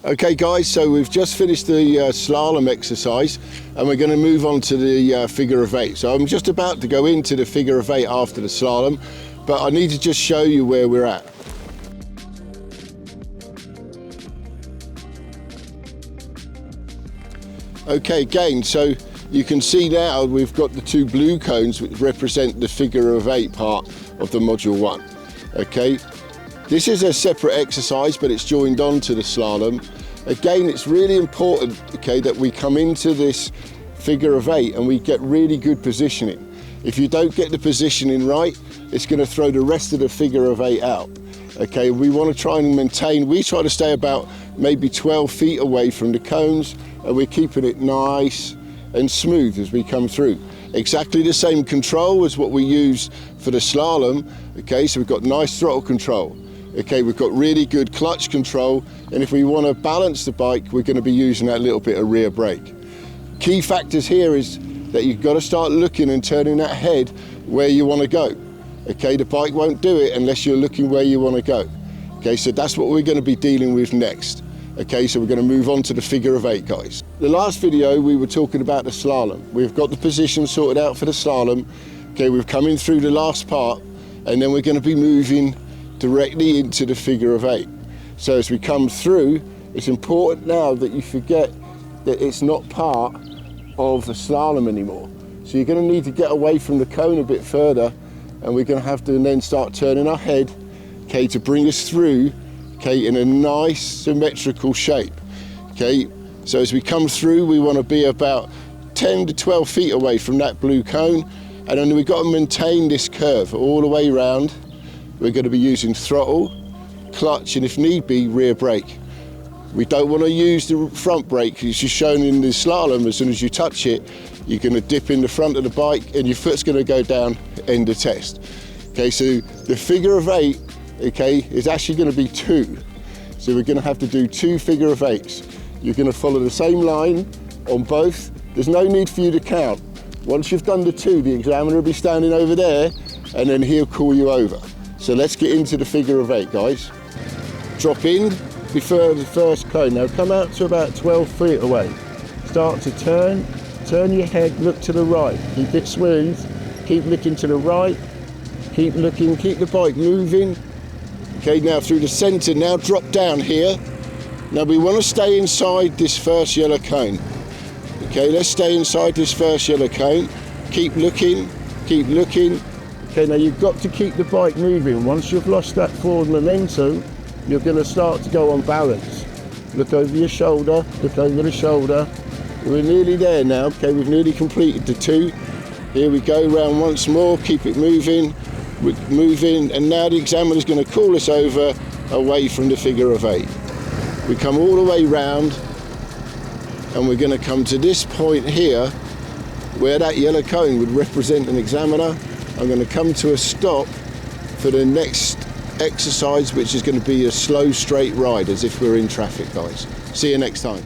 Okay guys, so we've just finished the slalom exercise and we're going to move on to the figure of 8. So I'm just about to go into the figure of 8 after the slalom, but I need to just show you where we're at. Okay, again, so you can see now we've got the two blue cones which represent the figure of 8 part of the module 1. Okay, this is a separate exercise, but it's joined on to the slalom. Again, it's really important, okay, that we come into this figure of 8 and we get really good positioning. If you don't get the positioning right, it's going to throw the rest of the figure of 8 out. Okay, we want to try and maintain, we try to stay about maybe 12 feet away from the cones, and we're keeping it nice and smooth as we come through. Exactly the same control as what we use for the slalom. Okay, so we've got nice throttle control. Okay, we've got really good clutch control, and if we want to balance the bike, we're going to be using that little bit of rear brake. Key factors here is that you've got to start looking and turning that head where you want to go. Okay, the bike won't do it unless you're looking where you want to go. Okay, so that's what we're going to be dealing with next. Okay, so we're going to move on to the figure of 8, guys. The last video we were talking about the slalom. We've got the position sorted out for the slalom. Okay, we've come in through the last part, and then we're going to be moving directly into the figure of 8. So as we come through, it's important now that you forget that it's not part of the slalom anymore. So you're going to need to get away from the cone a bit further, and we're going to have to then start turning our head, okay, to bring us through, okay, in a nice symmetrical shape. Okay, so as we come through, we want to be about 10 to 12 feet away from that blue cone, and then we've got to maintain this curve all the way around. We're going to be using throttle, clutch, and if need be, rear brake. We don't want to use the front brake, because it's shown in the slalom, as soon as you touch it, you're going to dip in the front of the bike and your foot's going to go down, end of test. Okay, so the figure of 8, okay, is actually going to be 2. So we're going to have to do 2 figure of 8s. You're going to follow the same line on both. There's no need for you to count. Once you've done the 2, the examiner will be standing over there, and then he'll call you over. So let's get into the figure of 8, guys. Drop in before the first cone. Now come out to about 12 feet away. Start to turn your head, look to the right. Keep it smooth, keep looking to the right, keep looking, keep the bike moving. Okay, now through the centre, now drop down here. Now we want to stay inside this first yellow cone. Okay, let's stay inside this first yellow cone. Keep looking, keep looking. Okay, now you've got to keep the bike moving. Once you've lost that forward momentum, you're going to start to go on balance. Look over your shoulder, look over the shoulder. We're nearly there now. Okay, we've nearly completed the 2. Here we go, round once more, keep it moving. We're moving, and now the examiner's going to call us over away from the figure of 8. We come all the way round, and we're going to come to this point here where that yellow cone would represent an examiner. I'm going to come to a stop for the next exercise, which is going to be a slow straight ride as if we're in traffic, guys. See you next time.